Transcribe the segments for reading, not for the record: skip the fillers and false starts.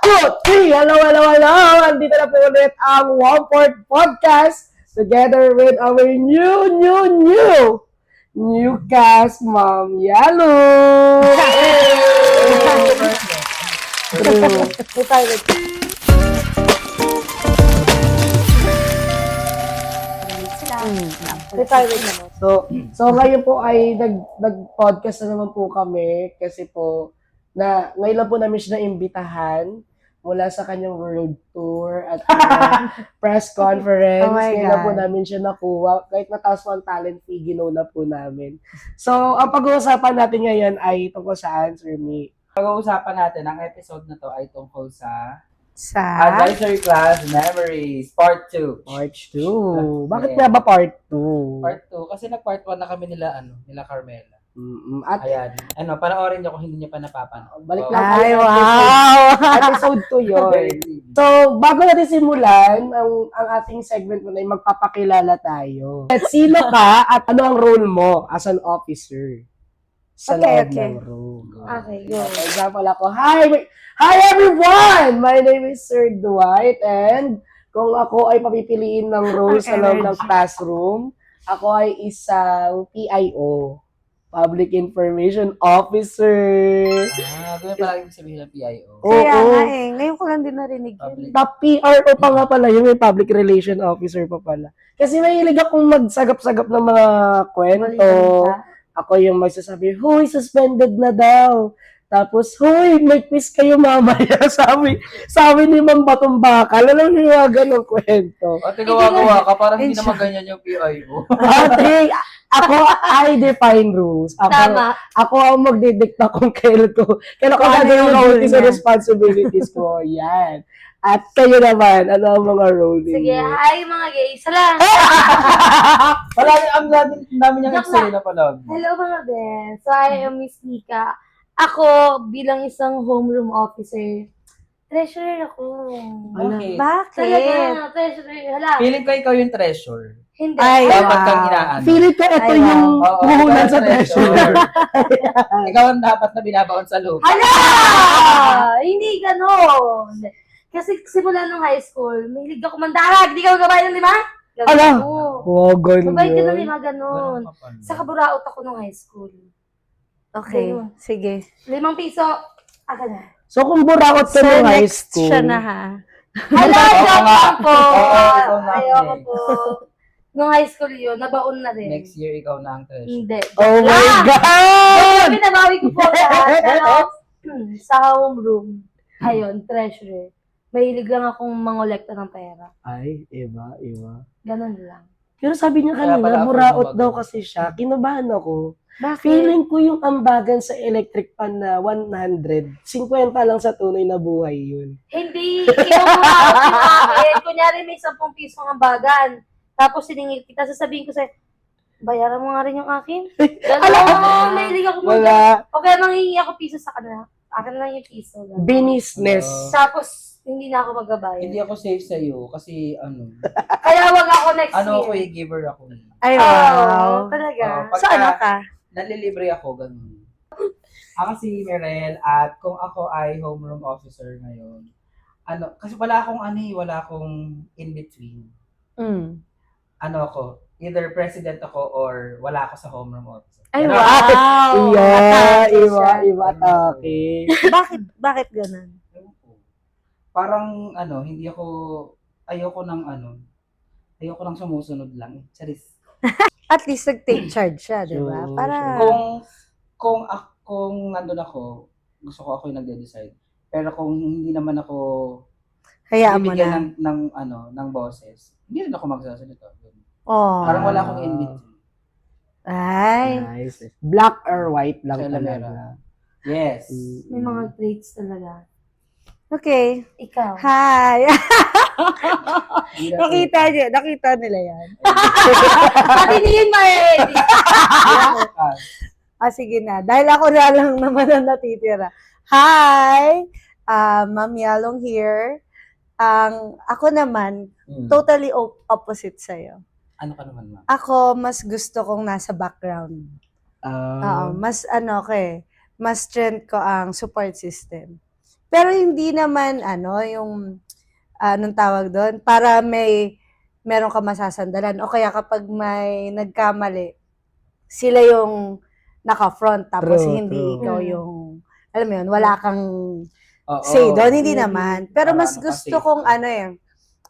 2, 3! Hello! Andito na po ulit ang One Podcast together with our new cast, Ma'am Yellow! So ngayon po ay nag-podcast na naman po kami kasi po ngayon lang po namin siya naimbitahan mula sa kanyang world tour at press conference. Oh my Ngayon lang po God. namin siya nakuha. Kahit mataas po ang talent fee, ginaw na po namin. So, ang pag-uusapan natin ngayon ay tungkol sa Answer Me. Pag-uusapan natin, ang episode na to ay tungkol sa Sa? Advisory Class Memories, Part 2. Part 2. Bakit nga ba Part 2? Part 2, kasi nag-part 1 na kami nila Carmela. At Ayan. Panoorin nyo kung hindi nyo pa napapanood. balik lang Ay, tayo wow! episode 2 yun. So, bago natin simulan, ang ating segment mo na ay magpapakilala tayo. At sino ka at ano ang role mo as an officer sa loob ng room? Okay, go. For example ako, Hi everyone! My name is Sir Dwight and kung ako ay papipiliin ng role sa loob ng classroom, ako ay isang PIO. Public Information Officer. Ganyan pala yung sabihin ng PIO. Kaya Oo. nga ngayon ko lang din narinig yun. Top PRO pa nga pala yun, may Public Relation Officer pa pala. Kasi mahilig akong magsagap-sagap ng mga kwento. Ako yung magsasabi, huy, suspended na daw. Tapos, huy, may quiz kayo mamaya. sabi ni Ma'am Batong Bakal. Alam niyo yung ganong kwento. O, tigawa-gawa ka, parang hindi naman ganyan yung PIO. Ate, I define rules. Ako ang magdidikta kung kailan ko gagawin yung duties and responsibilities ko. Yan. At kayo naman, ano ang mga role ninyo? Sige, hi mga gays. Salam! Wala ang namin yung Excel na pala. Hello mga Ben. So, I am Miss Nika. Ako, bilang isang homeroom officer, treasurer ako. Okay. Bakit? Talaga, treasurer. Hala, Feeling ko ikaw yung treasure. hindi. Ay, Dapat wow. kang inaano. Feeling ko ito Ay, yung Oo, puhunan ikaw sa yung treasurer. Ikaw ang dapat na binabaon sa lupa. Hala! Hindi ganon. Kasi simula nung high school, mahilig ako mandarag. Hindi ka gabay ng 5? Gabay Ala! ako. Wow, ganun Gabay ka ng yun. 5, ganon. Ganun ka pala. Sa kaburaot ako nung high school. Okay, Ganun. sige. 5 piso, agad na. So, kung burakot ka So, nung high next school, siya na ha. Hala, Oo joke nga. lang po. Oo, ikaw na. Ayoko po. Nung high school yun, nabaon na rin. Next year, ikaw na ang treasure. Hindi. oh my Ah! God! Pinabawi ko po lahat. Pero, sa homeroom, ayun, treasurer. Mahilig lang akong mangolekta ng pera. Ay, iba. Ganun lang. Pero sabi niya Kaya kanina, pala ako buraot lumabas. daw kasi siya. Kinabahan ako. Bakit? Feeling ko yung ambagan sa electric pan na 100, 50 lang sa tunay na buhay yun. Hindi, kinumuraot yung akin. Kunyari may 10 piso ang ambagan. Tapos siningil kita, sasabihin ko sa'yo, bayaran mo nga rin yung akin. Gano'n, mahilig ako Wala. Okay, manghingi ako piso sa kanila. Akin lang yung piso. Ganun. Business. Tapos, hindi na ako magbabayad. Hindi ako safe sa'yo kasi Kaya wag ako next ako year. giver ako. Ay, Oo, wow. talaga. Oo, So, ano ka? Nalilibre ako, ganun. Ako si Merel at kung ako ay homeroom officer ngayon, kasi wala akong in-between. Mm. Ako, either president ako or wala ako sa homeroom officer. Ay, Pero, wow. Iba atake. Bakit ganun? ewan ko. Parang, ayoko nang sumusunod lang. Charis. At least nag-take charge siya, di ba? Sure, Para, Kung nandun ako, gusto ko ako yung nagde-decide. Pero kung hindi naman ako hayaan mo bibigyan na. ng bosses, hindi rin ako magsasalita. Oh. Parang wala akong in-between. Ay. Nice. Black or white lang Kailan talaga. Yes. May mga traits talaga. Okay. Ikaw. Hi. Hindi na- nakita nila yan. Pati ni yun, Maredy. Sige na. Dahil ako na lang naman ang natitira. Hi! Ma'am Yalong here. Ako naman, totally opposite sa'yo. Ano ka naman, ma'am? Ako, mas gusto kong nasa background. Oo, mas mas strength ko ang support system. Pero hindi naman, yung, anong tawag doon, para meron ka masasandalan. O kaya kapag may nagkamali, sila yung naka-front, tapos True, hindi true. ikaw Mm. yung, alam mo yun, wala kang Oo. say doon, hindi Maybe. naman. Pero Para mas ano gusto kasi. kong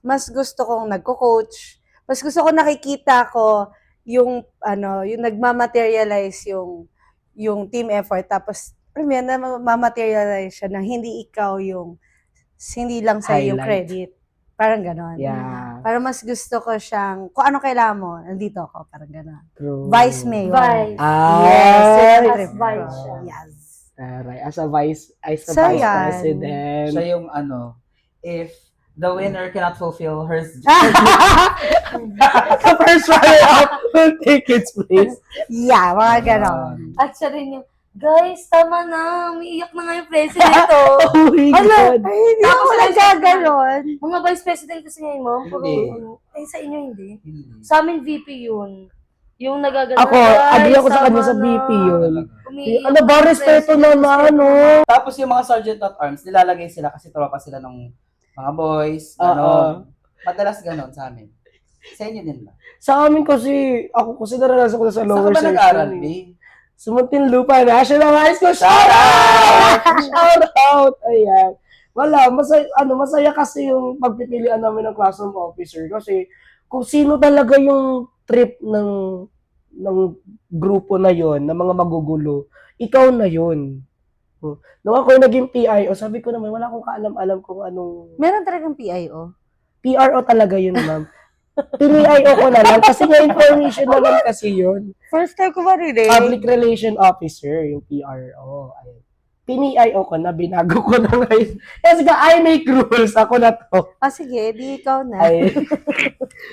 mas gusto kong nagko-coach, mas gusto kong nakikita ko yung yung nagmamaterialize yung team effort, tapos alam mo yan, na mamaterialize siya na hindi ikaw hindi lang sa'yo yung Highlight. credit. Parang ganon. Yeah, Parang mas gusto ko siyang, kung ano kailangan mo, nandito ako, parang ganon. true. Vice mayor. Vice. Yes, yun ang Ay! trip As vice ko. siya. Yes. Taray. As a vice So, yan. president. Siya yung if the winner cannot fulfill her The first runner-up will take its place. Yeah, mga ganon. At siya rin yung, guys, tama na, umiiyak na nga yung president, oh. Oh my God. Ay, hindi ako Tapos nagkaganon. Mga vice president kasi ngayon, ma'am, puro, Hindi. sa inyo hindi. Hindi. Sa amin, VP yun. Yung nagagano. Ako, agree ako sa kanya sa VP yun. Ano ba, respeto naman, ano? Tapos yung mga sergeant at arms, nilalagay sila kasi tropa sila ng mga boys, Oo. ganon. Madalas ganon sa amin. Sa inyo din ba? Sa amin kasi, ako kasi naranasan ko na sa Saan lower ka ba section. nag-aral, B? Sa Muntinlupa National High School. Shout out! Shout out! Ayan. Wala, masaya kasi yung pagpipilian namin ng classroom officer kasi kung sino talaga yung trip ng grupo na yon, ng mga magugulo, ikaw na yun. Nung ako yung naging PIO, sabi ko naman, wala akong kaalam-alam kung anong Meron talagang PIO. PRO talaga yun, ma'am. PIO ko na lang kasi may information naman kasi yun. First time ko marinig. Public Relation Officer, yung PRO. Ayun. PNIO ko na, binago ko na ngayon. Kasi I make rules, ako na to. Sige, di ikaw na. Ay.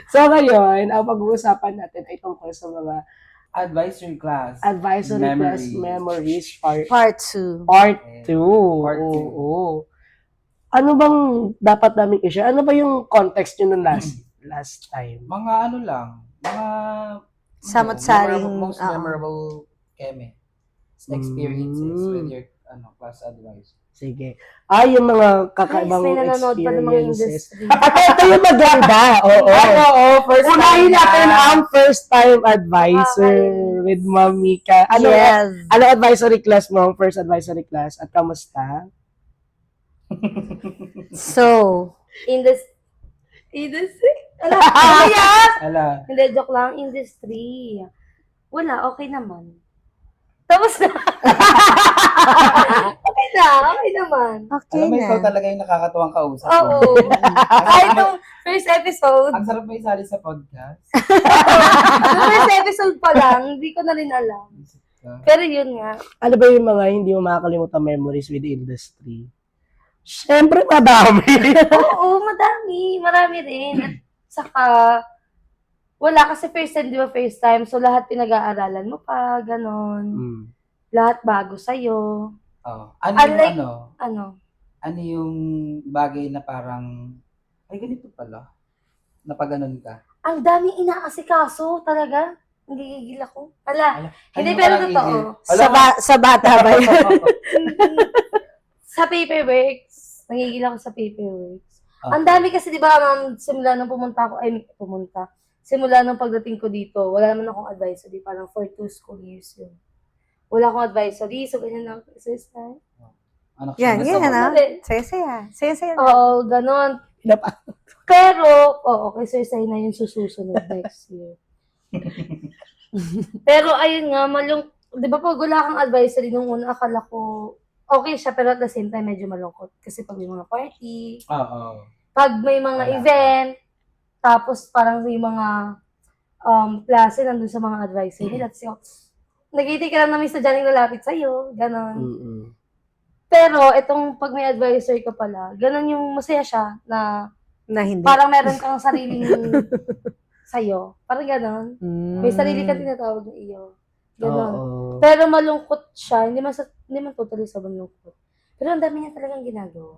So ngayon, ang pag-uusapan natin ay tungkol sa mga Advisory class. advisory class memories part Part 2. Part 2. Part two. Oo. Ano bang dapat namin i-share? Ano ba yung context nyo nung last time? Mga ano lang, mga Samot-saring, most oo. memorable experiences Mm. with your class advisor. Sige. Yung mga Guys, kakaibang may nanonood pa ng mga experiences. industry. At ito yung maganda. Oo. Oo, first Unahin time natin na. ang first time advisor with Ma'am Mika. Yes. Ano advisory class mo? First advisory class. At kamusta? So, Industry? Ala, kaya? Ala. Hindi, joke lang. Industry. Wala, okay naman. Tapos na. Okay na, okay naman. okay Alam mo, ikaw na. talaga yung nakakatuwang kausap. Oo. Kahit nung first episode, Ang sarap mo isali sa podcast. nung first episode pa lang, hindi ko na rin alam. Pero yun nga. Ano ba yung mga hindi mo makakalimutan memories with the industry? Siyempre, madami. Oo, madami. Marami rin. At saka, wala kasi first time, di ba first time? So, lahat pinag-aaralan mo pa, ganon. Hmm. Lahat bago sa'yo. Oh. Ano Unlike- yung ano yung bagay na parang, ay ganito pala, napaganon ka? Ang daming inaasikaso, talaga. Nagigigil ako. Ala, hindi, Ano pero parang totoo. igil? Sa bata ba yun? Sa paperworks, nagigil ako sa paperworks. Okay. Ang dami kasi, di ba, ma'am, simula nung simula nung pagdating ko dito, wala naman akong advisory, parang for 2 school years yun. Wala akong advisory, so ganyan lang. Exercise. Anak Yan, siya. yan, Gusto ko ano? na rin. Saya-saya. Saya-saya. Oo, ganon. Napa- Pero, okay, so isa na yung susunod next year. Pero ayun nga, di ba pag wala kang advisory nung una, akala ko, okay siya, pero at the same time, medyo malungkot. Kasi pag may mga party, Oo. pag may mga Wala. event, tapos parang may mga klase nandun sa mga advisory, that's it. Nag-iiti ka lang namin sa dyan lalapit sa'yo, ganon. Mm-mm. Pero, itong pag may advisor ka pala, ganon yung masaya siya na Na hindi. parang meron kang sariling sa'yo. Parang ganon. May sarili kang Mm. tinatawag ng iyo. Ganon. Oo. Pero malungkot siya. Hindi man totally sobrang lungkot. Pero ang dami niya talagang ginagawa.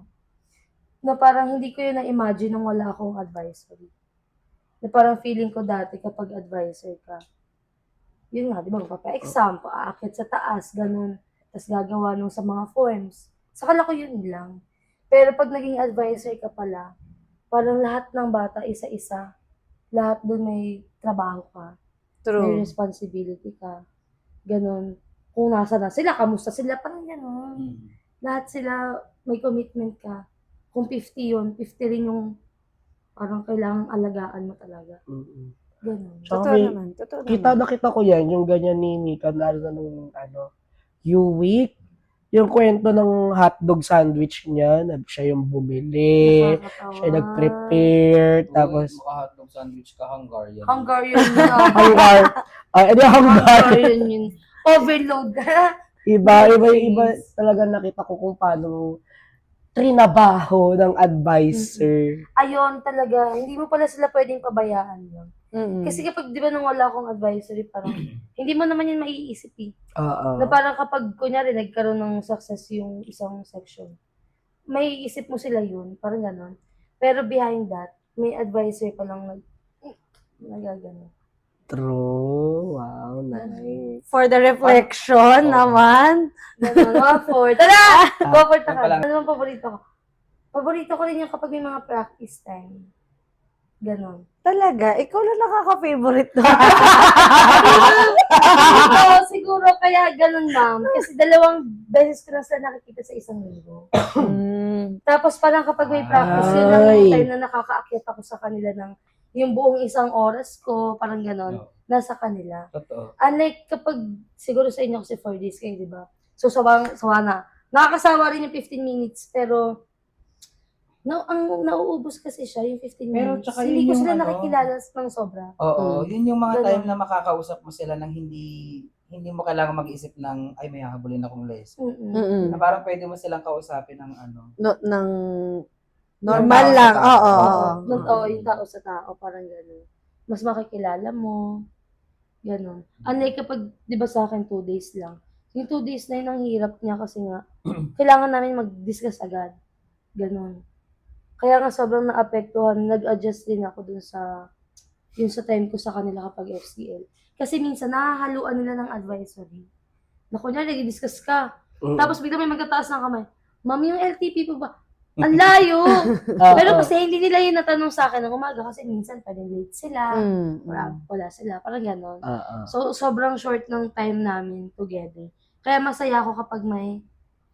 Na parang hindi ko yun na-imagine nung wala akong advisory. Na parang feeling ko dati kapag advisor ka, yun nga, di ba, magpapa-exam, paakit sa taas, ganun. Tapos gagawa nung sa mga forms. Sakala ko yun lang. Pero pag naging advisor ka pala, parang lahat ng bata isa-isa. Lahat doon may trabaho ka. May True. responsibility ka. Ganon. Kung nasa na sila, kamusta sila, parang ganon. Mm. Lahat sila may commitment ka. Kung 50 yun, 50 rin yung parang kailangang alagaan mo talaga. Mm-mm. Ganon. Tsaka Totoo may, naman. Totoo kita naman. na kita ko yan, yung ganyan ni Mika, lalo na nung, U-Week, yung kwento ng hotdog sandwich niya, siya yung bumili, Nakakatawa. siya yung nag-prepare, tapos, Uy, maka-hotdog sandwich ka, Hungarian. Hungarian yun. hanggar, hanggar, Hungarian yun. Overload. iba Please. talaga nakita ko kung paano trinabaho ng advisor. Ayun talaga, hindi mo pala sila pwedeng pabayaan yun. Mm-mm. Kasi kapag di ba nung wala akong advisory, parang hindi mo naman yun maiisip eh. Oo. Na parang kapag kunyari nagkaroon ng success yung isang section, may isip mo sila yun, parang gano'n. Pero behind that, may advisor pa lang nagagano. True. Wow, nice. For the reflection Oo. naman. Gano'n. One-fourth. Tara! One-fourth na Yan pala. ka. Ano bang paborito ko? Paborito ko rin yung kapag may mga practice time. Ganon. Talaga, ikaw lang nakaka-favorite doon. Siguro kaya ganun, ma'am. Kasi 2 beses ko na sila nakikita sa isang linggo. Tapos parang kapag may practice, yun lang yung Ay. time na nakakaakyat ako sa kanila ng yung buong isang oras ko, parang ganon, No. nasa kanila. Totoo. Unlike kapag, siguro sa inyo kasi 4 days kayo, di ba? So, sawa na. Nakakasawa rin yung 15 minutes, pero ang nauubos kasi siya, yung 15 Pero minutes. tsaka Hindi yun ko yung sila ano, nakikilala ng sobra. Oo, yun yung mga Ganun. time na makakausap mo sila nang hindi mo kailangan mag-isip ng, ay, may hahabulin akong lesson. Mm-mm. Na parang pwede mo silang kausapin ng ano. Ng Yung normal tao sa lang. tao. Oo, oo. Oo, yung tao sa tao, parang gano'n. Mas makikilala mo. Gano'n. Unlike kapag, di ba sa akin, 2 days lang. Yung 2 days na yun, ang hirap niya kasi nga, kailangan namin mag-discuss agad. Gano'n. Kaya nga sobrang naapektuhan, nag-adjust din ako dun sa, yun sa time ko sa kanila kapag FCL. Kasi minsan, nahahaluan nila ng advisory. Na kunyari, nag-discuss ka. Tapos bigla may magtataas ng kamay. Ma'am, yung LTP po ba? Ang layo! Pero kasi hindi nila yun natanong sa akin ng umaga kasi minsan pwedeng late sila, wala sila, parang gano'n. So, sobrang short ng time namin together. Kaya masaya ako kapag may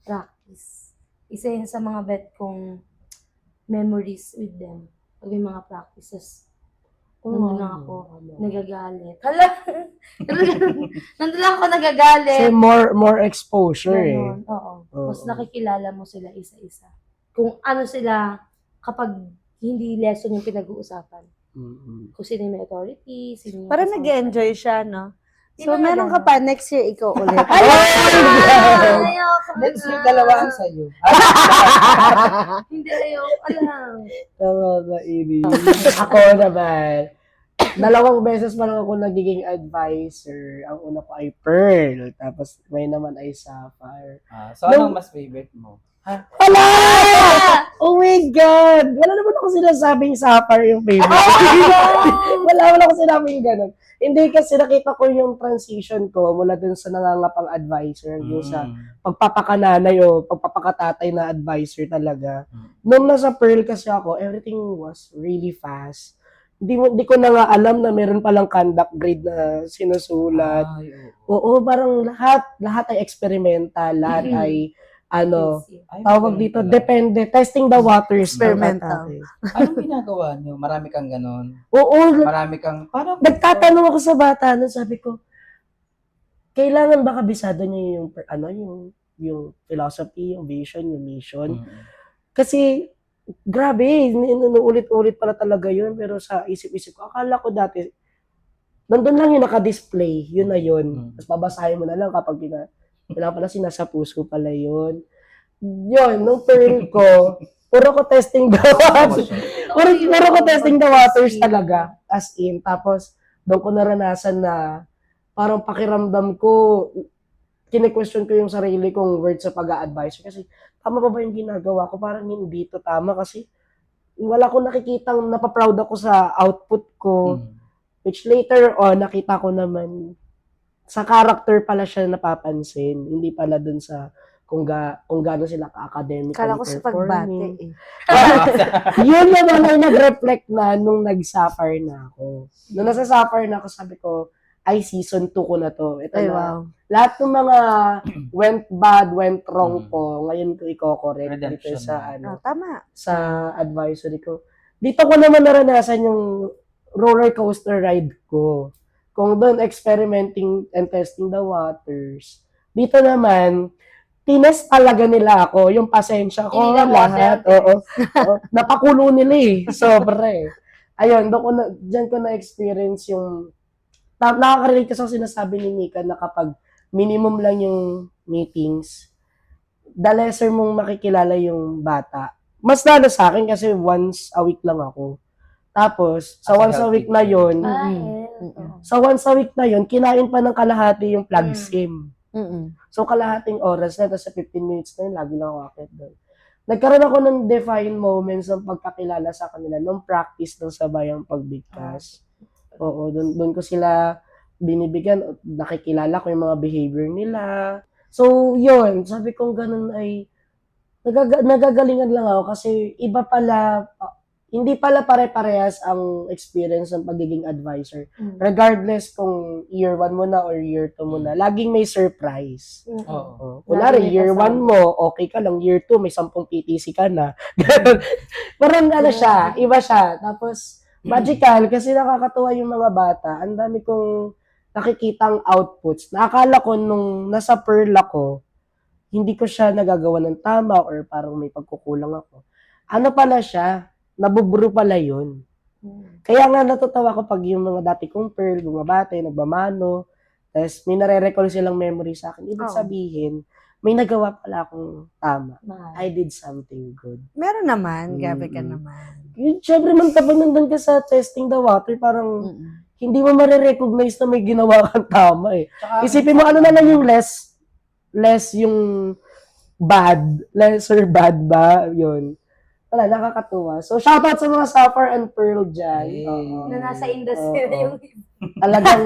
practice. Isa yun sa mga bet kong memories with them. Pag may mga practices. Kung nandun lang ako, nagagalit. Hala! Nandun lang ako nagagalit. Kasi more exposure Ganon, oo. Mas Oo. nakikilala mo sila isa-isa. Kung ano sila kapag hindi lesson yung pinag-uusapan. Kung sino yung may authority, sino yung Parang kasama. nag-enjoy siya, no? So, Hindi meron naman ka pa, next year ikaw ulit. Ayoko na. Next week, dalawa ang sa'yo. Hindi, ayoko. Alam. Tama ka, Iri. Ako naman, 2 beses pa lang ako nagiging advisor. Ang una ko ay Pearl, tapos may naman ay Sapphire. So, anong mas favorite mo? Hala! Oh my God! Wala naman ako sinasabing Sapphire yung favorite. Wala ako sinabing ganun. Hindi kasi nakita ko yung transition ko mula dun sa nangangapang advisor hanggang sa pagpapakananay o pagpapakatatay na advisor talaga. Nung nasa Pearl kasi ako, everything was really fast. Hindi ko na nga alam na meron palang conduct grade na sinusulat. Ay, Oo, oo. parang lahat ay experimental, lahat ay Ay, tawag ganun dito, pala. depende, testing the waters. Experimental. Anong ginagawa niyo? Marami kang ganon? Oo, Marami kang, parang, nagtatanong ako sa bata, sabi ko, kailangan ba kabisado niyo yung philosophy, yung vision, yung mission? Kasi, grabe, inuulit-ulit pala talaga yun, pero sa isip-isip ko, akala ko dati, nandun lang yung naka-display, yun na yun. Tapos babasahin mo na lang kapag kailangan pala sinasa puso pala yun. Yun, nung Pearl ko, puro ko testing the waters. Puro ko testing the waters talaga. As in, tapos, doon ko naranasan na, parang pakiramdam ko, kine-question ko yung sarili kong word sa pag-a-advise. Kasi, tama ba yung ginagawa ko? Parang hindi to tama kasi, wala ko nakikitang napaproud ako sa output ko. Which later on, nakita ko naman, sa character pala siya napapansin. Hindi pala dun sa kung gaano sila ka-academically Kala ko sa pagbate performing. eh. Yun naman ay nag-reflect na nung nag-suffer na ako. Nung nasa-suffer na ako, sabi ko, ay, season 2 ko na to. Ito Ay, na. wow. Lahat ng mga went bad, went wrong ko, ngayon ko i-correct dito Redemption sa, na. Tama. sa advisory ko. Dito ko naman naranasan yung roller coaster ride ko. Kung doon, experimenting and testing the waters. Dito naman, tinest talaga nila ako, yung pasensya ko, Hindi na lahat. water, Oo. Oo. Napakulo nila eh. Sobra eh. Ayun, dyan ko na-experience yung, nakaka-relate kasi sa sinasabi ni Mika na kapag minimum lang yung meetings, the lesser mong makikilala yung bata. Mas lalo sa akin kasi once a week lang ako. Tapos, sa As a once a healthy week na yon, Ah, Mm-mm. eh. sa once a week na yon, kinain pa ng kalahati yung plug sim. Mm-mm. So, kalahating oras na, tapos sa 15 minutes na yun, lagi lang ako akit doon. Nagkaroon ako ng define moments ng pagkakilala sa kanila nung practice ng sabayang pagbigkas. Oo, doon ko sila binibigyan, nakikilala ko yung mga behavior nila. So, yun, sabi kong ganun ay, nagagalingan lang ako kasi iba pala, hindi pala pare-parehas ang experience ng pagiging advisor. Mm. Regardless kung year 1 mo na or year 2 mo na, laging may surprise. Mm. Oo. Kunwari, Lagi may year 1 kasama. mo, okay ka lang. Year 2, may 10 PTC ka na. Parang ano siya, iba siya. Tapos, magical, kasi nakakatuwa yung mga bata. Ang dami kong nakikitang outputs. Nakakala ko nung nasa Pearl ako, hindi ko siya nagagawa ng tama or parang may pagkukulang ako. Ano pala siya? Nabuburo pala yun. Mm. Kaya nga natutawa ko pag yung mga dati kong Pearl, bumabate, nagbamano, tapos may nare-recall silang memory sa akin. Ibig Oo. sabihin, may nagawa pala akong tama. Mahal. I did something good. Meron naman. Grabe ka Mm-mm. naman. Yun, syempre man tapos nandun ka sa testing the water, parang Mm-mm. hindi mo marirecognize na may ginawa kang tama eh. Tsaka, Isipin mo, ano na lang yung less yung bad, lesser bad ba? Yun. Wala, nakakatuwa. So, shoutout sa mga Sapphire and Pearl dyan. Yay. Oo. Na nasa industry na Oo. yung Talagang,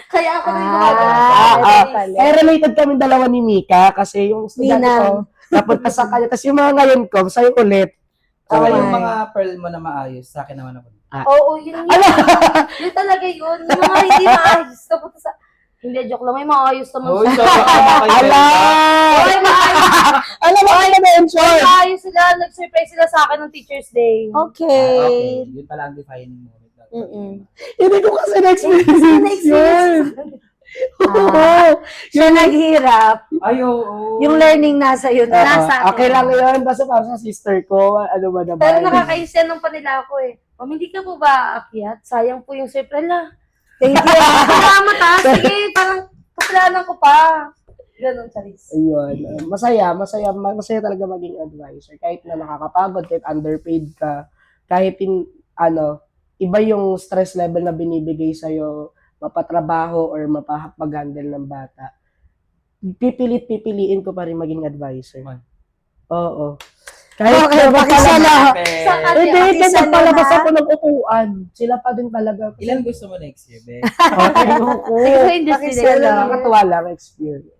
Kaya ako na yung Ah, gumagawa. pala. eh, related kami dalawa ni Mika kasi yung estudyante ko, Ninang. napunta sa kanya. Tapos yung mga ngayon ko, sa'yo ulit. Tsaka Oh yung my. mga pearl mo na maayos, sa akin naman ako. Oo, yun. Yun talaga yun. Yung mga hindi maayos. Tapos sa... Hindi, joke lang. May maayos naman Uy, sila. so, Ala! May maayos. Alam mo, ano na May mention? maayos sila. Nag-surprise sila sa akin ng Teacher's Day. Okay. Yun pala ang defining moment. Mm-mm. Hindi ko kasi na-experience yun. Oo. Siya naghirap. Ay, oo. Yung learning nasa yun. Oo, Nasa okay lang yun. Basta para sa sister ko, ano ba naman. Pero nakakayos yan nung panila ako eh. Ma'am, hindi ka po ba aakyat? Sayang po yung surprise lang. Thank you. Salamat ha. Sige, parang kasalanan ko pa. Ganun, Charis. Ayun. Masaya talaga maging advisor. Kahit na nakakapagod, kahit underpaid ka, kahit iba yung stress level na binibigay sa'yo, mapatrabaho or mapag-handle ng bata. Pipiliin ko pa rin maging advisor. Man. Oo. Kahit Okay, pakisala. Hindi, Pakisala palabas na. ako ng upuan. Sila pa din talaga. Ilan gusto mo next year, be? Okay, oo. Sige, sa industry Pakisala. na. Nakakatuwa lang experience.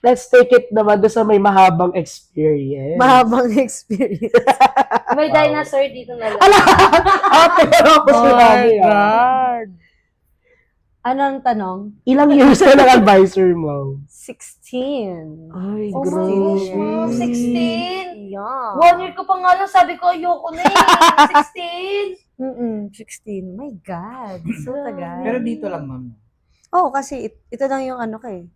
Let's take it naman doon sa may mahabang experience. Mahabang experience. May dinosaur dito na lang. Pero ako sinabi God. Anong tanong? Ilang years ka ng advisor mo? 16. Ay, Oh my grabe. gosh, ma'am. 16? Yeah. 1 year ko pa nga lang, sabi ko, ayoko na eh. 16? 16. My God. So tagal. Pero dito lang, ma'am. Oo, kasi ito lang yung ano ko eh.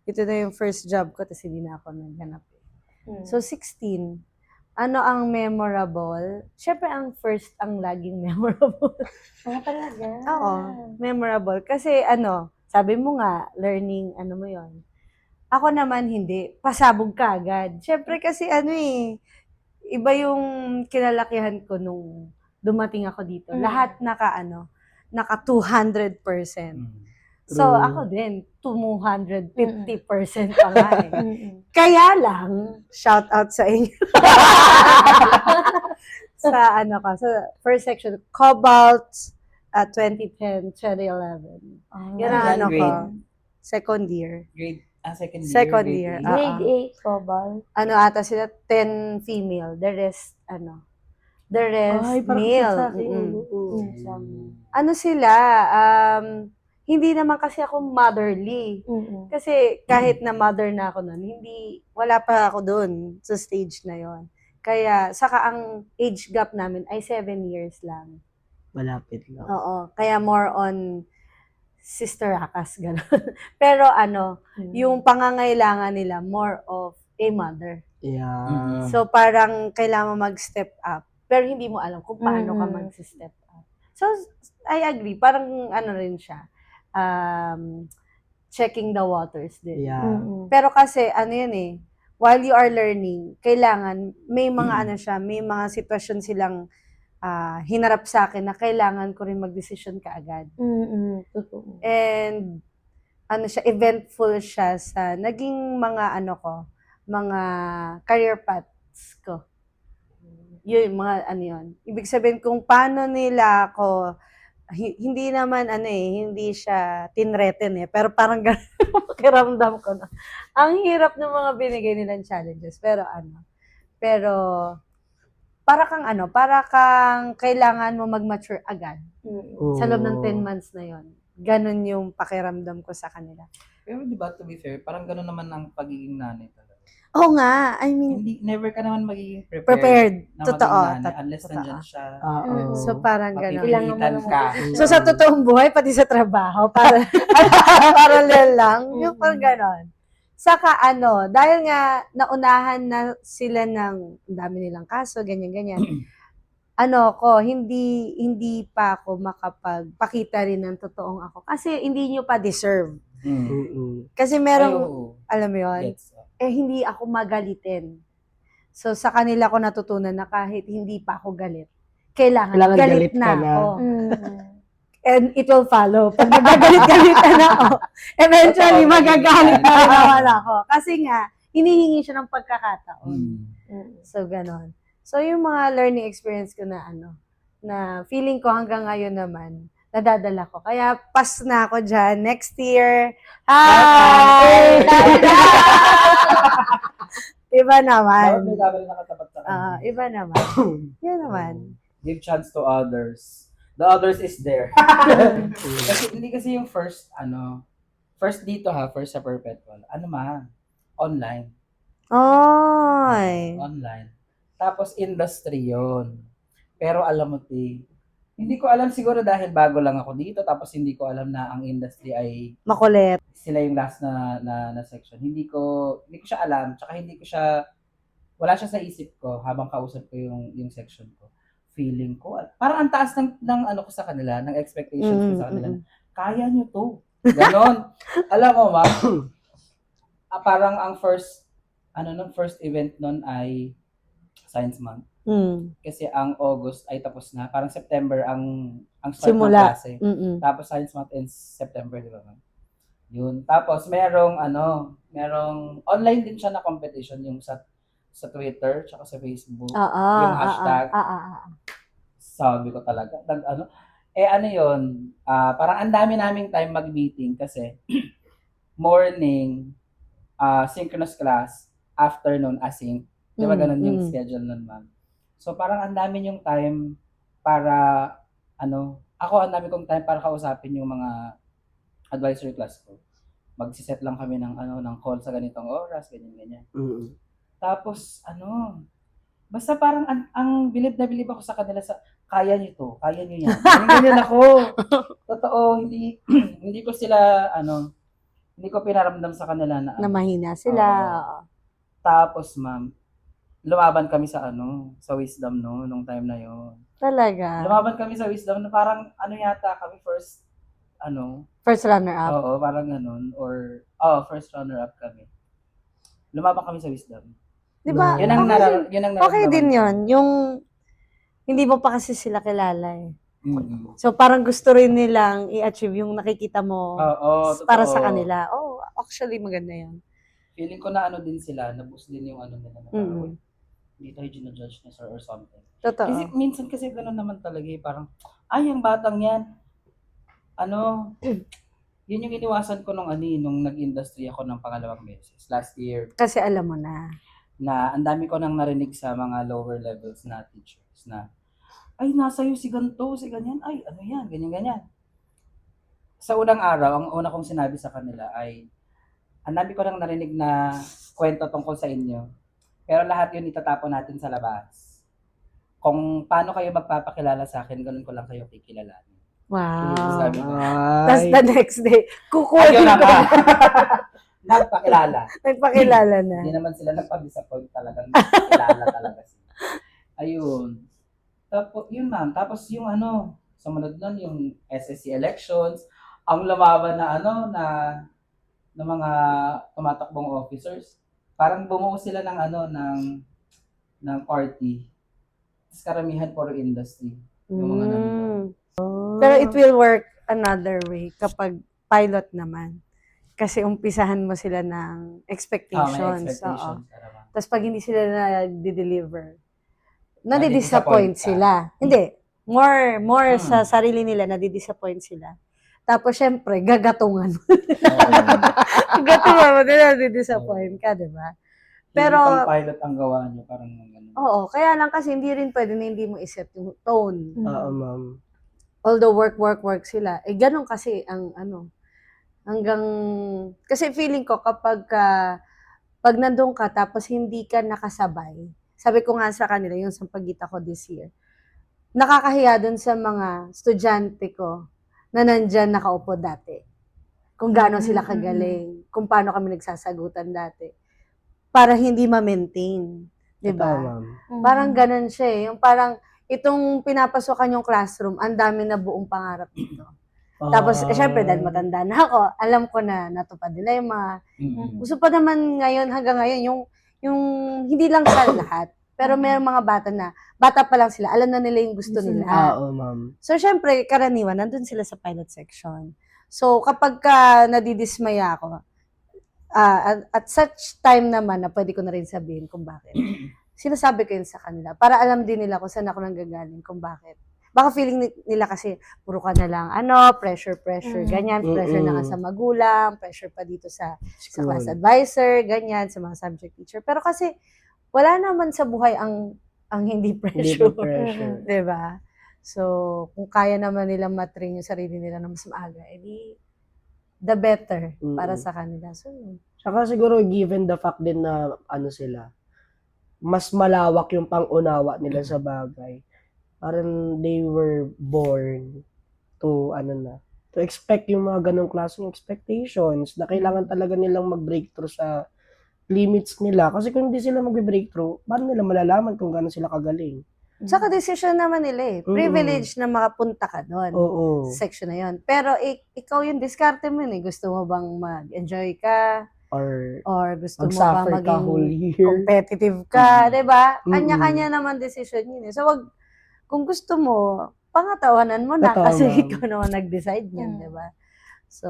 Ito na yung first job ko, tapos hindi na ako naghanap. So, 16. Ano ang memorable? Siyempre, ang first ang laging memorable. Ah, talaga? Oo, memorable. Kasi sabi mo nga, learning, mo yon. Ako naman hindi. Pasabog ka agad. Siyempre kasi iba yung kinalakihan ko nung dumating ako dito. Lahat naka 200%. So, True. ako din, 250% pa nga eh. Mm-mm. Kaya lang, shout out sa inyo. sa sa first section, Cobalt 2010, 2011. Yan ang Yan, ko. grade. Second year. Grade, second year. Second grade year, eight. Grade 8, Cobal. Ano ata sila, 10 female, the rest, the rest Ay, parang male. sa akin. Mm-mm. Oo. Ano sila, hindi naman kasi ako motherly. Mm-mm. Kasi kahit na mother na ako nun, wala pa ako dun sa stage na yon. Kaya, saka ang age gap namin ay 7 years lang. Malapit lang. Oo. Kaya more on sister akas, gano'n. Pero yung pangangailangan nila, more of a mother. Yeah. So, parang kailangan mo mag-step up. Pero hindi mo alam kung paano ka Mm. mag-step up. So, I agree. Parang rin siya. Checking the waters din. Yeah. Mm-mm. Pero kasi, yun while you are learning, kailangan, may mga may mga sitwasyon silang hinarap sa akin na kailangan ko rin mag-decision kaagad. Mm-mm. Totoo. And, eventful siya sa naging mga mga career paths ko. Yun, mga yun. Ibig sabihin kung paano nila ako, hindi naman hindi siya tinreten pero parang ganun pakiramdam ko na. Ang hirap ng mga binigay nilang challenges, pero pero para kang kailangan mo mag-mature agad Mm-mm. sa loob ng 10 months na yon. Ganun yung pakiramdam ko sa kanila. Pero di ba, to be fair, parang gano'n naman ang pagiging nanay talaga. Oo nga, I mean, Never ka naman magiging prepared. na Totoo. maging nanay unless Totoo. nandyan siya. Oo. So parang ganun. Mapipilitan ka. So sa totoong buhay, pati sa trabaho, parallel lang, yung parang ganon. Saka dahil nga naunahan na sila ng ang dami nilang kaso, ganyan-ganyan, hindi pa ako makapagpakita rin ng totoong ako. Kasi hindi nyo pa deserve. Kasi merong, alam mo yun, Yes. hindi ako magalitin. So sa kanila ko natutunan na kahit hindi pa ako galit, kailangan galit na ka na. ako. Mm-mm. And it will follow. Pag nagagalit-galitan ako, eventually magagalit na rin naman ako. Kasi nga, hinihingi siya ng pagkakataon. Mm-mm. So, ganon. So, yung mga learning experience ko na na feeling ko hanggang ngayon naman, nadadala ko. Kaya, pass na ako dyan. Next year. Hi! Iba naman. May kabal nakatapat sa kanya. Iba naman. Yun naman. Give chance to others. The others is there. hindi kasi yung first dito first sa Perpetual. Online. Oy! Online. Tapos industry yon. Pero alam mo, hindi ko alam siguro dahil bago lang ako dito, tapos hindi ko alam na ang industry ay Makulit. sila yung last na section. Hindi ko siya alam, tsaka wala siya sa isip ko habang kausap ko yung section ko. Feeling ko, parang ang taas ng ko sa kanila, ng expectations ko sa kanila. Kaya nyo to. Ganon. Alam mo, ma, parang ang first event nun ay Science Month. Kasi ang August ay tapos na. Parang September ang start ng Simula. klase. Tapos Science Month ends September, di ba, ma'am? Yun. Tapos merong online din siya na competition yung sa Twitter tsaka sa Facebook. Yung hashtag. Sabi ko talaga. Yun. Parang ang dami naming time mag-meeting kasi morning, synchronous class, afternoon, async. Di ba ganun yung schedule nun, ma'am? So parang ang dami yung time para, ako ang dami kong time para kausapin yung mga advisory class ko. Magsiset lang kami ng call sa ganitong oras, ganyan. Tapos, basta parang ang bilib na bilib ako sa kanila sa, kaya nyo to, kaya nyo yan. Ganyan ako. Totoo, hindi ko sila, hindi ko pinaramdam sa kanila na mahina sila. Tapos, ma'am, lumaban kami sa Wisdom nung time na yon. Talaga? Lumaban kami sa Wisdom na parang yata kami first runner-up. Oo, parang ganun. Or, first runner-up kami. Lumaban kami sa Wisdom. Di ba? Yun ang Okay din yun. Yung, hindi mo pa kasi sila kilala eh. So, parang gusto rin nilang i-achieve yung nakikita mo para sa kanila. Actually, maganda yun. Feeling ko na din sila, na-boost din yung nila. Na parang, hindi tayo ginajudge na sir or something. Totoo. Kasi minsan kasi gano'n naman talaga parang, ang batang yan, Yun yung iniwasan ko nung nag-industry ako ng pangalawang beses. Last year, Kasi alam mo na. na ang dami ko nang narinig sa mga lower levels na teachers na, ay, nasa iyo si ganito, si ganyan, ay, ano yan, ganyan. Sa unang araw, ang una kong sinabi sa kanila ay, ang dami ko nang narinig na kwento tungkol sa inyo, pero lahat yun itatapon natin sa labas. Kung paano kayo magpapakilala sa akin, ganun ko lang kayo kikilalanin. Wow. Sabi ko. Tapos the next day, kukunin Ayun na ko. nga. Nagpakilala. Nagpakilala na. Hindi naman sila nagpa-disappoint talagang kilala talaga sila. Ayun. Tapos, yun ma'am. Tapos yung sumunod nun yung SSC elections, ang lumaban na ng mga tumatakbong officers, parang bumuo sila ng party. Tapos karamihan puro industry. Yung mga nandun. Pero it will work another way kapag pilot naman. Kasi umpisahan mo sila ng May expectations. expectations. Tapos pag hindi sila nag-deliver, Nadi-disappoint nadi-disappoint ka. sila. Hindi. More Hmm. sa sarili nila, nadi-disappoint sila. Tapos syempre, gagatungan mo. Gagatungan mo din, nadi-disappoint ka, di ba? Pero Pero- pilot ang gawa nyo, parang ganun. Oo, kaya lang kasi hindi rin pwede na hindi mo iset yung tone. Oo, ma'am. Although work sila, ganun kasi ang hanggang, kasi feeling ko pag nandun ka tapos hindi ka nakasabay, sabi ko nga sa kanila, yung sa pagkita ko this year, nakakahiya dun sa mga estudyante ko na nandyan nakaupo dati. Kung gaano sila kagaling, kung paano kami nagsasagutan dati. Para hindi ma-maintain. Totoo, Diba? ma'am. Parang ganun siya eh. Yung parang, itong pinapasokan yung classroom, ang dami na buong pangarap dito. Tapos, syempre, dahil matanda na ako, alam ko na natupad nila yung mga, Mm-mm. gusto pa naman ngayon, hanggang ngayon, yung hindi lang sa lahat, pero may mga bata pa lang sila, alam na nila yung gusto nila. Oo, ma'am. So, syempre, karaniwan, nandun sila sa pilot section. So, kapag ka nadidismaya ako, at such time naman na pwede ko na rin sabihin kung bakit. Sinasabi ko yun sa kanila. Para alam din nila kung saan ako nanggagaling, kung bakit. Baka feeling nila kasi, puro ka na lang, pressure, ganyan, pressure na nga sa magulang, pressure pa dito sa class advisor, ganyan, sa mga subject teacher. Pero kasi, wala naman sa buhay ang hindi Hindi pressure. pa pressure. Diba? So, kung kaya naman nilang matrain yung sarili nila na mas maaga, edi the better para sa kanila. So, yun. Saka siguro given the fact din na sila, mas malawak yung pang-unawa nila sa bagay. Parang they were born to to expect yung mga ganong klaseng expectations na kailangan talaga nilang mag-breakthrough sa limits nila. Kasi kung hindi sila mag-breakthrough, paano nila malalaman kung gaano sila kagaling? Saka decision naman nila eh. Privilege na makapunta ka doon. Oo. Sa section na yun. Pero ikaw yung diskarte mo yun eh. Gusto mo bang mag-enjoy ka? Or Gusto mo bang mag-suffer ka maging whole year? competitive ka? Diba? Mm-mm. Kanya-kanya naman decision yun eh. So, kung gusto mo, pangatawanan mo na Totoo, kasi ma'am. ikaw naman nag-decide niyan, diba? So,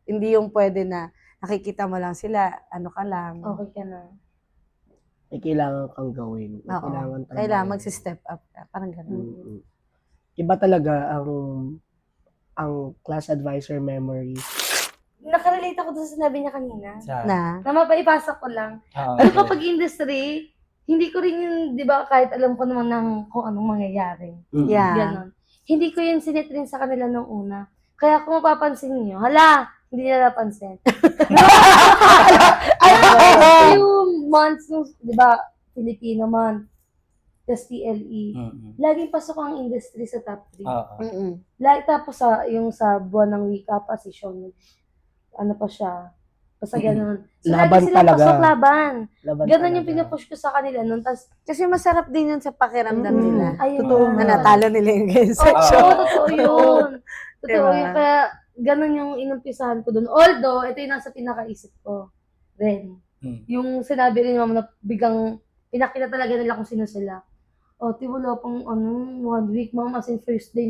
hindi yung pwede na nakikita mo lang sila, ka lang. Okay ka na. May kailangan kang gawin. May Oo. kailangan Kailangan magsi-step up ka. Parang ganun. Mm-mm. Iba talaga ang class advisor memory. Nakarelate ako doon sa sinabi niya kanina. Na? Na mapaipasok ko lang. Ano kapag industry, hindi ko rin yun, di ba, kahit alam ko naman kung anong mangyayari. Yeah. Ganon. Hindi ko yun sinitrin sa kanila nung una. Kaya kung mapapansin niyo, hindi nila napansin. Yung months nung, di ba, Filipino month, tas TLE, laging pasok ang industry sa top 3. Mm-mm. Tapos yung sa buwan ng wika pa, si Sean, pa siya, basta ganun. So, Laban lagi silang talaga. pasok laban. Laban Ganun yung talaga. pinupush ko sa kanila nun. Tas, Kasi masarap din yun sa pakiramdam nila. ayun Totoo nga. Na natalo nila yung game section. Oo, totoo yun. Totoo Diba? yun. Kaya, ganun yung inumpisahan ko dun. Although, ito yung nasa pinakaisip ko. Then, yung sinabi rin naman na biglang, pinakita talaga nila kung sino sila. Wala pang 1 week, ma'am, as in first day.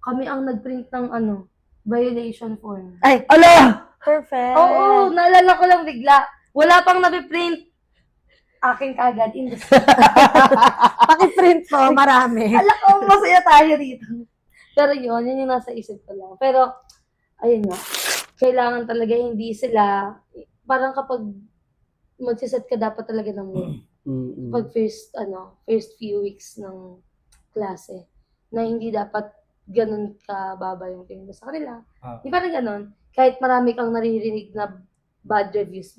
Kami ang nagprint ng violation form. Ay, Ala! perfect. Oo, naalala ko lang bigla. Wala pang nabiprint. Akin kagad. Pakiprint po, marami. Ala ko, masaya tayo dito. Pero yun yung nasa isip ko lang. Pero, ayun nga, kailangan talaga hindi sila, parang kapag magsiset ka dapat talaga ng mood. Pag first few weeks ng klase, na hindi dapat ganun kababa yung tingin mo sa kanila. Ah. Di parang ganun, kahit marami kang naririnig na bad reviews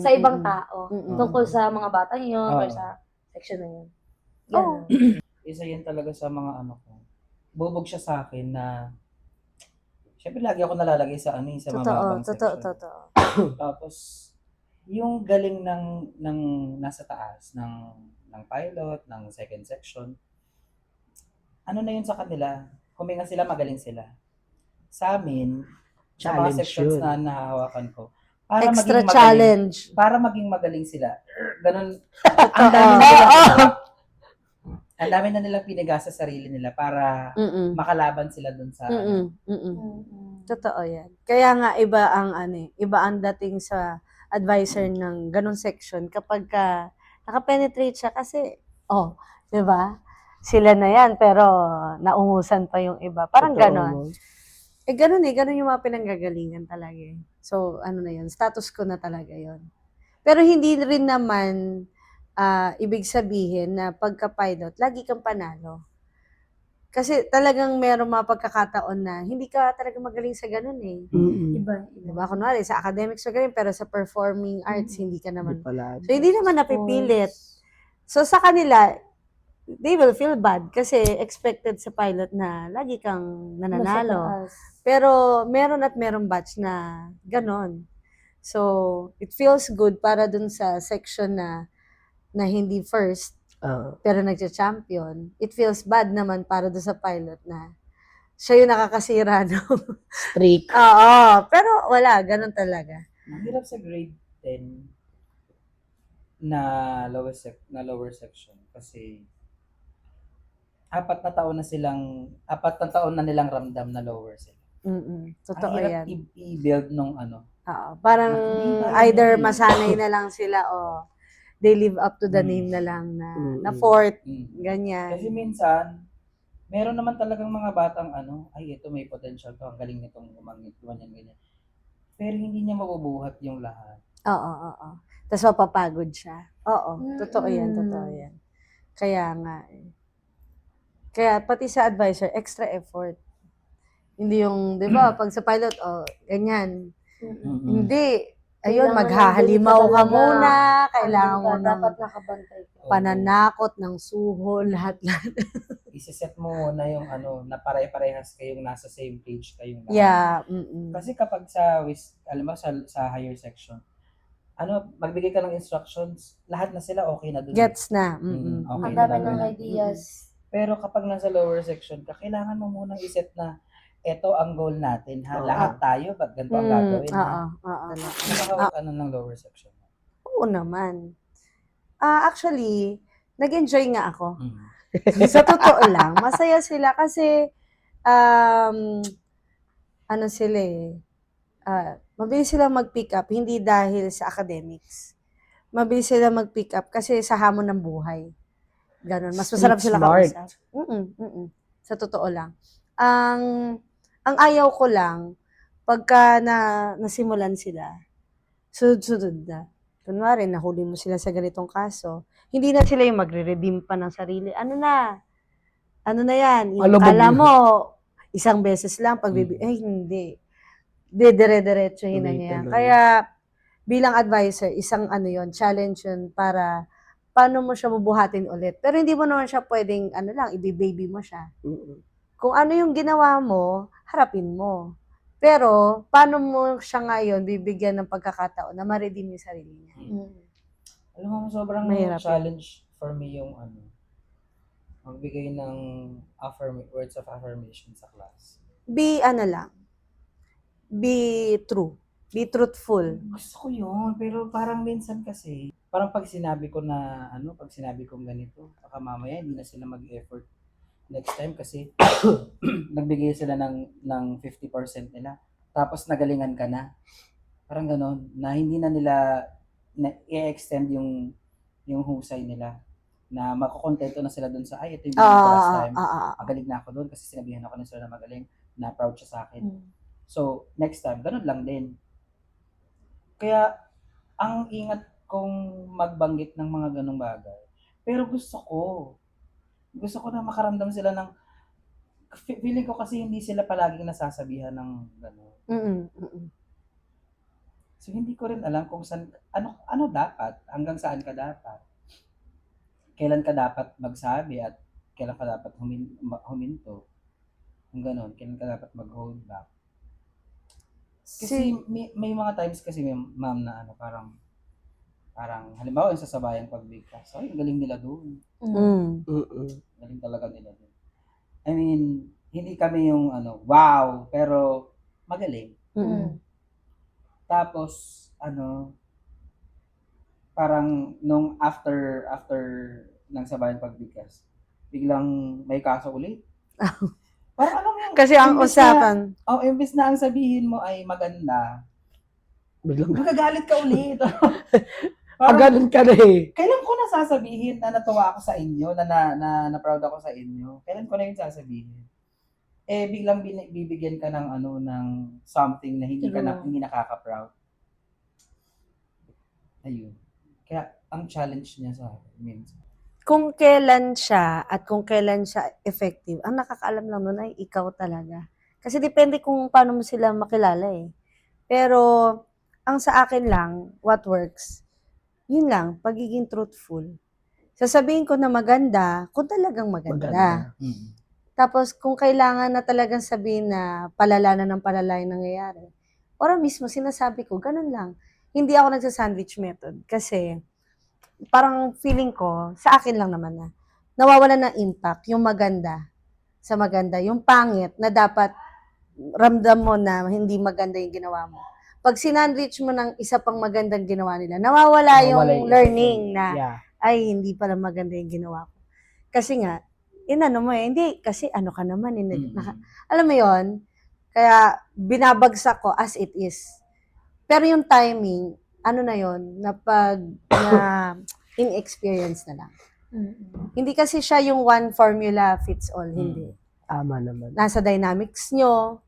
sa ibang tao, tungkol sa mga batang yun, or sa section na yun. Ganun. Isa yan talaga sa mga ano ko. Bubog siya sa akin na, syempre lagi ako nalalagay sa sa mababang section. Totoo. Tapos, yung galing ng nasa taas, ng pilot, ng second section, ano na yun sa kanila, huminga sila, magaling sila. Sa amin, sa mga Challenge sections yun. na nahahawakan ko, Extra challenge. para maging magaling sila. Ganun, ang dami na nilang, ang dami na nilang pinigasa sa sarili nila para makalaban sila dun sa Totoo yan. Kaya nga iba ang iba ang dating sa advisor ng ganung section kapag ka nakapenetrate siya kasi, 'di ba? Sila na yan pero naungusan pa yung iba. Parang ganon. Ganon yung mga pinanggagalingan talaga eh. So, ano na yun, status ko na talaga yun. Pero hindi rin naman ibig sabihin na pagka-pilot, lagi kang panalo. Kasi talagang merong mga pagkakataon na hindi ka talaga magaling sa ganun eh. Iba. Diba? Kunwari, sa academics magaling, pero sa performing arts, hindi ka naman. Palagi. So, hindi naman napipilit. So, sa kanila, they will feel bad kasi expected sa pilot na lagi kang nananalo. Pero meron at merong batch na ganon. So, it feels good para dun sa section na hindi first, pero nagcha-champion. It feels bad naman para dun sa pilot na siya yung nakakasira, no? Streak. Oo, pero wala, ganon talaga. Mahirap sa grade 10 na lower section kasi apat na taon na nilang ramdam na lower sila. Totoo Ang hirap yan. i-build nung Oo, parang either masanay na lang sila o they live up to the name na lang na fourth, ganyan. Kasi minsan, meron naman talagang mga batang ay ito may potential to, ang galing nitong umangit, ganyan. Pero hindi niya mabubuhat yung lahat. Oo. Tapos mapapagod siya. Oo, totoo yan. Kaya nga Kaya pati sa advisor, extra effort. Hindi yung, di ba, pag sa pilot, ganyan. Hindi. Ayun, Kailangan maghahalimaw nandun ka talaga. muna. Kailangan mo ng dapat nakabantay ka. pananakot ng suhol, lahat. Isiset mo muna yung na pare-parehas kayong nasa same page kayong lahat. Yeah. Kasi kapag alam mo, sa higher section, magbigay ka ng instructions, lahat na sila okay na dun. Gets na. Okay Ang na dami gagawin ng na. ideas. Pero kapag nasa lower section ka, kailangan mo munang iset na ito ang goal natin ha. Lahat tayo, ba't ganito ang gagawin ha? Ng lower section. Oo naman. Actually, nag-enjoy nga ako. Sa totoo lang, masaya sila kasi sila mabilis sila mag-pick up, hindi dahil sa academics. Mabilis sila mag-pick up kasi sa hamon ng buhay. Ganon. Mas masarap sila kausap. Sa totoo lang. Ang ayaw ko lang, pagka nasimulan sila, sunod-sunod na. Kunwari, nahuli mo sila sa ganitong kaso, hindi na sila yung magre-redeem pa ng sarili. Ano na yan? Yung kala mo, isang beses lang, hindi. Dire-diretsuhin na niya. Kaya, bilang advisor, isang challenge yun para paano mo siya bubuhatin ulit. Pero hindi mo naman siya pwedeng, i-baby mo siya. Kung ano yung ginawa mo, harapin mo. Pero, paano mo siya ngayon bibigyan ng pagkakataon na ma-redeem yung sarili niya? Alam mo, sobrang Mahirap challenge for me yung magbigay ng words of affirmation sa class. Be true. Be truthful. Gusto ko yun, pero parang minsan kasi, parang pag sinabi kong ganito, baka mamaya hindi na sila mag-effort next time kasi nagbigay sila ng 50% nila. Tapos nagalingan ka na. Parang ganon, na hindi na nila i-extend yung husay nila. Na makukontento na sila dun sa, ito yung last time. Magaling na ako dun kasi sinabihan ako na sila na magaling, na proud siya sa akin. So, next time, ganun lang din. Kaya, ang ingat kong magbanggit ng mga ganong bagay. Pero gusto ko na makaramdam sila ng, feeling ko kasi hindi sila palaging nasasabihan ng gano'n. So, hindi ko rin alam kung saan, ano dapat, hanggang saan ka dapat. Kailan ka dapat magsabi at kailan ka dapat huminto. Kung gano'n, kailan ka dapat mag-hold back. Kasi may mga times kasi, ma'am, na parang halimbawa yung sa sabayang pagbigkas. Ay, galing nila doon. Galing talaga nila doon. I mean, hindi kami yung wow, pero magaling. Tapos, parang nung after ng sabayang pagbigkas, biglang may kaso ulit. Parang alam mo yung, Kasi ang usapan, imbes na ang sabihin mo ay maganda, Biglang, magagalit ka ulit. ganun ka na eh. Kailan ko na sasabihin na natuwa ako sa inyo, na proud ako sa inyo? Kailan ko na yun sasabihin? Biglang bibigyan ka ng ng something na hindi nakaka-proud. Ayun. Kaya ang challenge niya sa akin means kung kailan siya at kung kailan siya effective, ang nakakaalam lang nun ay ikaw talaga. Kasi depende kung paano mo sila makilala eh. Pero, ang sa akin lang, what works, yun lang, pagiging truthful. Sasabihin ko na maganda, kung talagang maganda. Tapos, kung kailangan na talagang sabihin na palala na ng palala yung nangyayari, ora mismo, sinasabi ko, ganun lang. Hindi ako nagsa-sandwich method kasi parang feeling ko, sa akin lang naman nawawala ng impact yung maganda sa maganda. Yung pangit na dapat ramdam mo na hindi maganda yung ginawa mo. Pag sinandwich mo ng isa pang magandang ginawa nila, nawawala yung learning na, ay, hindi pala maganda yung ginawa ko. Kasi nga, mo hindi, kasi ka naman, alam mo yon, kaya binabagsak ko as it is. Pero yung timing, na yon, na in-experience na lang. Hindi kasi siya yung one formula fits all, hindi. Tama naman. Nasa dynamics nyo,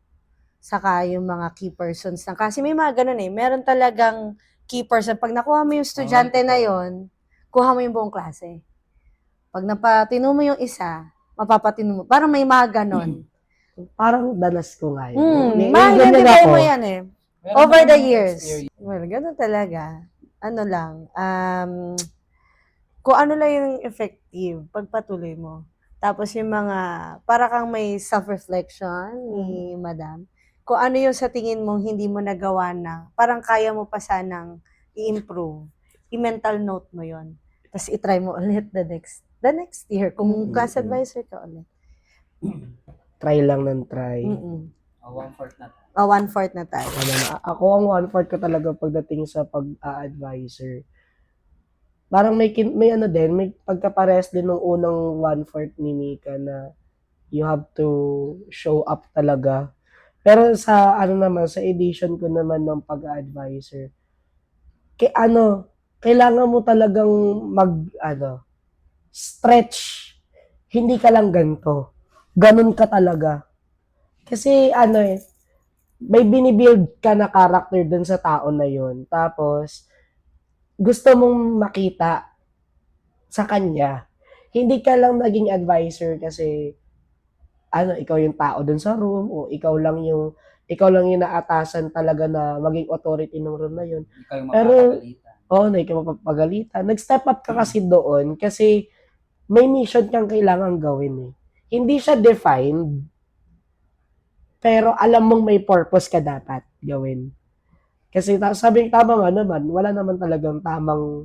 saka yung mga key persons na, kasi may mga ganun meron talagang key person. Pag nakuha mo yung estudyante na yon, kuha mo yung buong klase. Pag napatino mo yung isa, mapapatino mo. Parang may mga ganun. Parang danas ko nga yun. Ma-identify mo yan over the years. Well, ganun talaga. Kung ano lang yung effective, pagpatuloy mo. Tapos yung mga, para kang may self-reflection ni Madam, kung ano yung sa tingin mong hindi mo nagawa na, parang kaya mo pa sanang i-improve, i-mental note mo yon. Tapos i-try mo ulit the next year, kung class advisor ka ulit. Try lang ng try. 1/4 na. 1/4 na tayo. Ako ang 1/4 ko talaga pagdating sa pag-a-advisor. Parang may pagkapares din ng unang 1/4 ni Mika na you have to show up talaga. Pero sa naman, sa edition ko naman ng pag-a-advisor, kailangan mo talagang stretch. Hindi ka lang ganito. Ganun ka talaga. Kasi may binibuild ka na character dun sa tao na yun. Tapos, gusto mong makita sa kanya. Hindi ka lang naging advisor kasi ikaw yung tao dun sa room o ikaw lang yung naatasan talaga na maging authority ng room na yun. Ikaw yung mapapagalitan. Na ikaw mapapagalitan. Nag-step up ka kasi doon kasi may mission kang kailangan gawin eh. Hindi siya defined, pero alam mong may purpose ka dapat gawin. Kasi tama nga naman, wala naman talagang tamang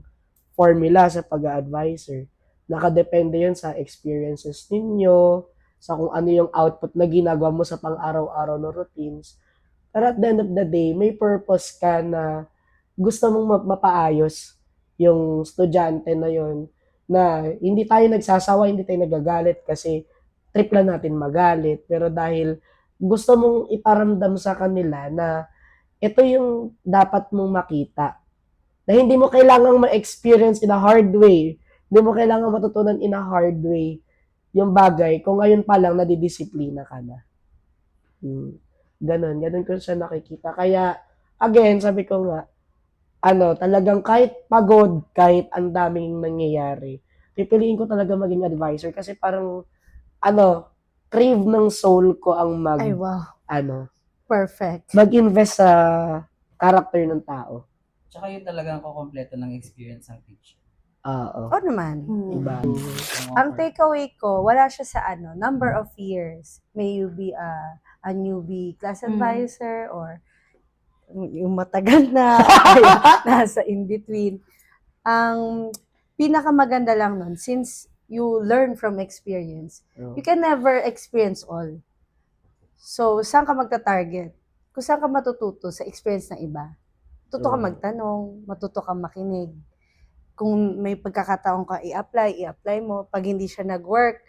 formula sa pag-a-advisor. Nakadepende yun sa experiences ninyo, sa kung ano yung output na ginagawa mo sa pang-araw-araw na routines. Pero at the end of the day, may purpose ka na gusto mong mapaayos yung estudyante na yun, na hindi tayo nagsasawa, hindi tayo nagagalit kasi trip lang natin magalit. Pero dahil gusto mong iparamdam sa kanila na ito yung dapat mong makita. Na hindi mo kailangang ma-experience in a hard way. Hindi mo kailangang matutunan in a hard way yung bagay kung ngayon pa lang nadidisiplina ka na. Ganun ko siya nakikita. Kaya, again, sabi ko nga, talagang kahit pagod, kahit ang daming nangyayari, pipiliin ko talaga maging advisor kasi parang, crave ng soul ko ang Ay, wow. Perfect. mag-invest sa character ng tao. Tsaka yun talagang kukompleto ng experience ng teacher. Oo. Oo naman. Diba? Ang takeaway ko, wala siya sa number of years. May you be a newbie class advisor or yung matagal na, nasa in-between. Ang pinakamaganda lang nun, since you learn from experience, you can never experience all. So, saan ka magta-target? Kung saan ka matututo sa experience ng iba. Matuto ka magtanong, matuto ka makinig. Kung may pagkakataon ka i-apply mo. Pag hindi siya nag-work,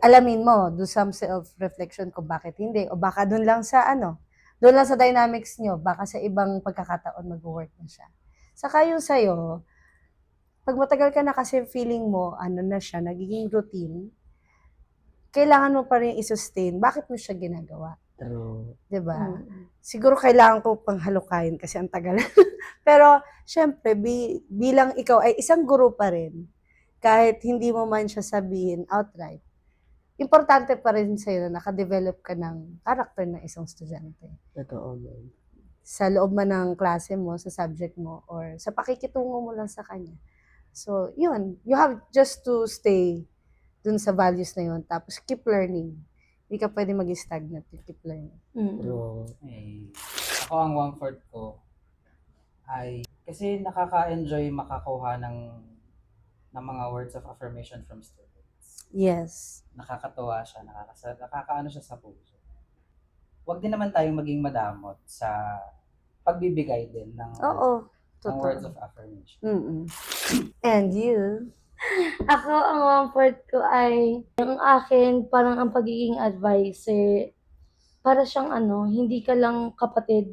alamin mo, do some self-reflection kung bakit hindi. O baka doon lang sa doon lang sa dynamics nyo, baka sa ibang pagkakataon mag-work na siya. Saka yung sa'yo, pag matagal ka na kasi feeling mo, na siya, nagiging routine, kailangan mo pa rin i-sustain. Bakit mo siya ginagawa? True. Diba? Siguro kailangan ko pang halukayin kasi ang tagal. Pero, syempre, bilang ikaw ay isang guro pa rin, kahit hindi mo man siya sabihin outright, importante pa rin sa'yo na nakadevelop ka ng karakter ng isang estudyante. Totoo man. Sa loob man ng klase mo, sa subject mo, or sa pakikitungo mo lang sa kanya. So, yun. You have just to stay dun sa values na yun. Tapos, keep learning. Hindi ka pwede mag-stagnant. Keep learning. True. Eh, ako ang 1/4 ko ay kasi nakaka-enjoy makakuha ng mga words of affirmation from students. Yes. Nakakatuwa siya, nakakaano siya sa puso. Huwag din naman tayong maging madamot sa pagbibigay din ng words of affirmation. And you? Ako, ang one part ko ay, yung akin, parang ang pagiging advisor, para siyang hindi ka lang kapatid,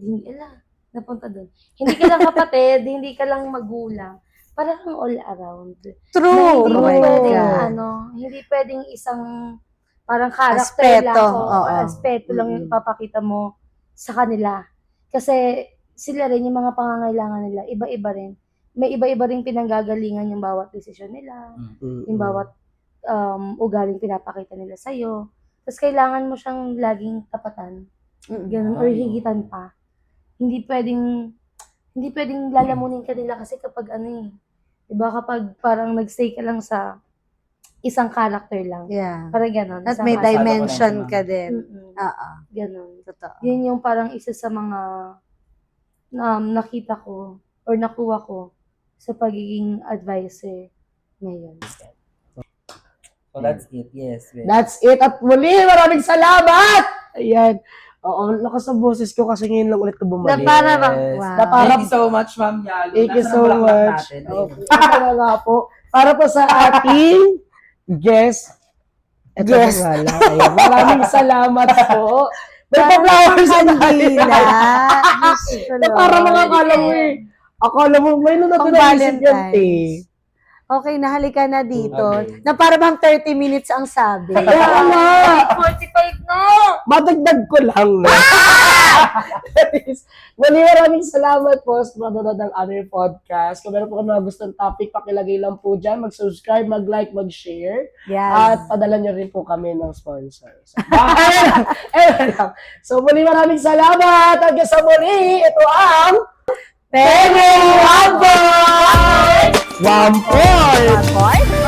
napunta doon. Hindi ka lang kapatid, hindi ka lang magulang, para kang all around. True! Na hindi Oh my pwedeng, God. hindi pwedeng isang, parang character Aspeto, lang, oo. aspeto lang yung papakita mo sa kanila. Kasi, sila rin, yung mga pangangailangan nila, iba-iba rin. May iba-iba rin pinanggagalingan yung bawat desisyon nila, yung bawat ugaling pinapakita nila sa'yo. Tapos kailangan mo siyang laging tapatan. Ganun, or higitan pa. Hindi pwedeng lalamunin ka nila kasi kapag diba kapag parang nagstay ka lang sa isang character lang. Yeah. Parang ganun. At isang may character. dimension ka din. Ganun. Totoo. Yun yung parang isa sa mga nakita ko or nakuha ko sa pagiging advisor ngayon. So that's it. Yes. That's it. At muli, maraming salamat! Ayan. Oo, lakas ng boses ko kasi ngayon lang ulit ko bumalik. Na para bang, Wow. Na para- Thank you so much, Ma'am Yalo. Thank you Nasa so ng bulaklak much. natin. Okay. Ito na nga po. Para po sa ating guest. Ito Guest. na nga lang. Ayan. Maraming salamat po. May pa-flowers sa Kandila. Na para mga akala mo akala mo, may nung natin Pang naisip yan, Valentine's. Okay, nahalika na dito. Okay. Na para bang 30 minutes ang sabi. Kaya nga, 45 na! madagdag ko lang. No? Muli, maraming salamat po sa manonood ng aming podcast. Kung meron po kayo mga gustong topic, pakilagay lang po dyan. Mag-subscribe, mag-like, mag-share. Yes. At padala nyo rin po kami ng sponsors. So, muli maraming salamat. Hanggang sa muli, ito ang Penny One Point! One point.